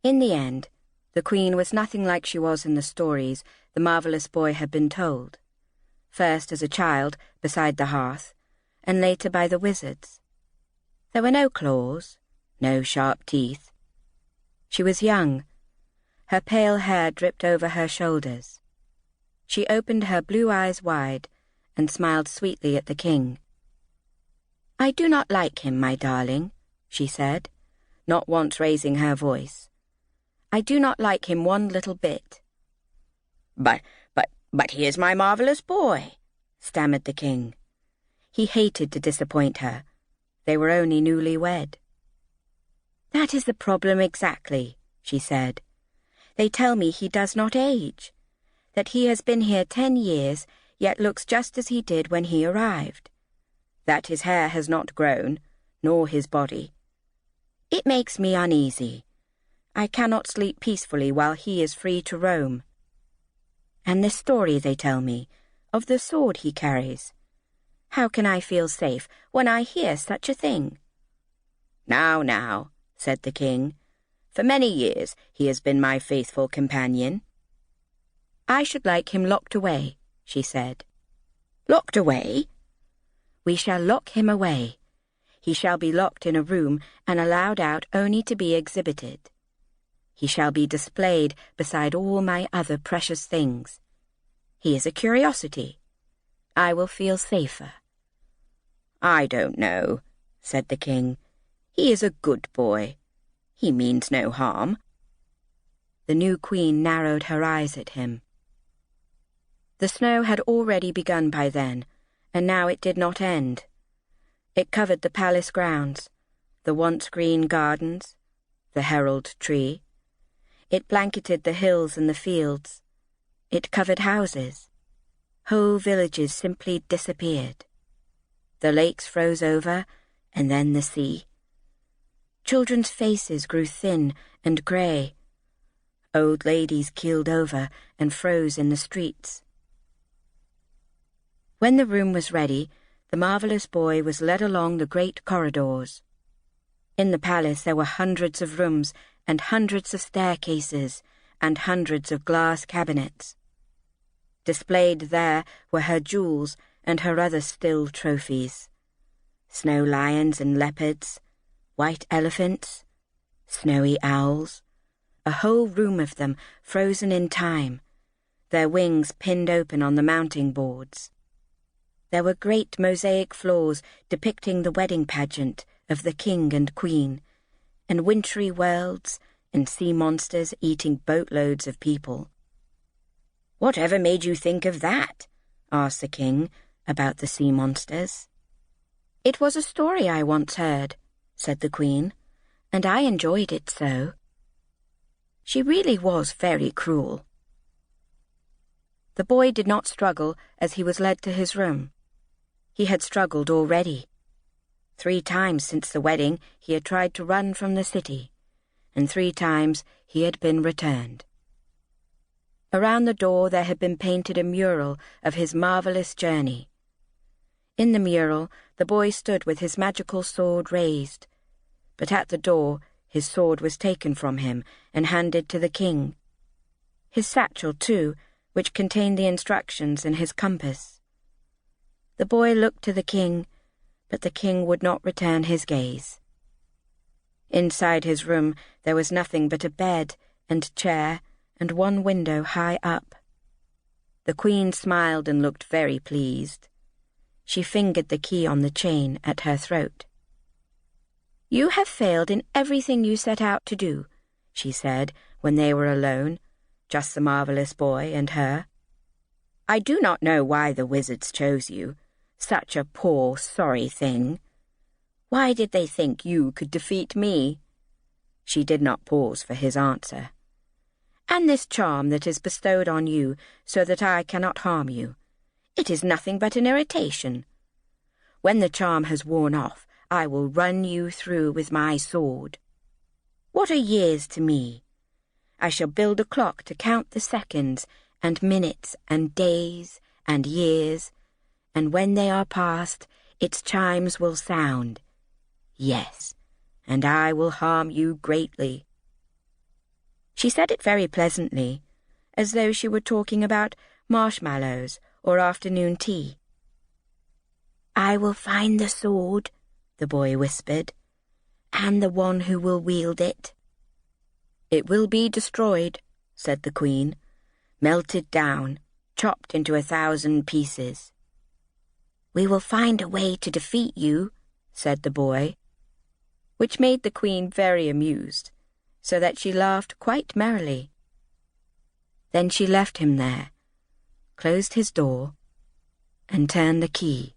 In the end, the Queen was nothing like she was in the stories the marvellous boy had been told, first as a child beside the hearth, and later by the wizards. There were no claws, no sharp teeth. She was young. Her pale hair dripped over her shoulders. She opened her blue eyes wide and smiled sweetly at the king. "I do not like him, my darling," she said, not once raising her voice. "I do not like him one little bit." But he is my marvellous boy," stammered the king. He hated to disappoint her. They were only newly wed. "That is the problem exactly," she said. "They tell me he does not age, that he has been here 10 years, yet looks just as he did when he arrived, that his hair has not grown, nor his body. It makes me uneasy. I cannot sleep peacefully while he is free to roam. And this story, they tell me, of the sword he carries. How can I feel safe when I hear such a thing?" Now, said the king. "For many years he has been my faithful companion." "I should like him locked away," she said. "Locked away?" "We shall lock him away. He shall be locked in a room and allowed out only to be exhibited. He shall be displayed beside all my other precious things. He is a curiosity. I will feel safer." "I don't know," said the king. "He is a good boy. He means no harm." The new queen narrowed her eyes at him. The snow had already begun by then, and now it did not end. It covered the palace grounds, the once green gardens, the herald tree. It blanketed the hills and the fields. It covered houses. Whole villages simply disappeared. The lakes froze over, and then the sea. Children's faces grew thin and grey. Old ladies keeled over and froze in the streets. When the room was ready, the marvellous boy was led along the great corridors. In the palace there were hundreds of rooms and hundreds of staircases and hundreds of glass cabinets. Displayed there were her jewels and her other still trophies. Snow lions and leopards, white elephants, snowy owls, a whole room of them frozen in time, their wings pinned open on the mounting boards. There were great mosaic floors depicting the wedding pageant of the king and queen, and wintry worlds and sea monsters eating boatloads of people. "Whatever made you think of that?" asked the king, about the sea monsters. "It was a story I once heard," said the queen, "and I enjoyed it so. She really was very cruel." The boy did not struggle as he was led to his room. He had struggled already. 3 times since the wedding he had tried to run from the city, and 3 times he had been returned. Around the door there had been painted a mural of his marvellous journey. In the mural the boy stood with his magical sword raised, but at the door his sword was taken from him and handed to the king. His satchel, too, which contained the instructions and his compass. The boy looked to the king, but the king would not return his gaze. Inside his room there was nothing but a bed and chair and one window high up. The queen smiled and looked very pleased. She fingered the key on the chain at her throat. "You have failed in everything you set out to do," she said when they were alone, just the marvellous boy and her. "I do not know why the wizards chose you, such a poor, sorry thing. Why did they think you could defeat me?" She did not pause for his answer. "And this charm that is bestowed on you so that I cannot harm you, it is nothing but an irritation. When the charm has worn off, I will run you through with my sword. What are years to me? I shall build a clock to count the seconds and minutes and days and years, and when they are past, its chimes will sound. Yes, and I will harm you greatly." She said it very pleasantly, as though she were talking about marshmallows or afternoon tea. "I will find the sword," the boy whispered, "and the one who will wield it." "It will be destroyed," said the Queen, "melted down, chopped into 1,000 pieces." "We will find a way to defeat you," said the boy, which made the Queen very amused, so that she laughed quite merrily. Then she left him there, closed his door, and turned the key.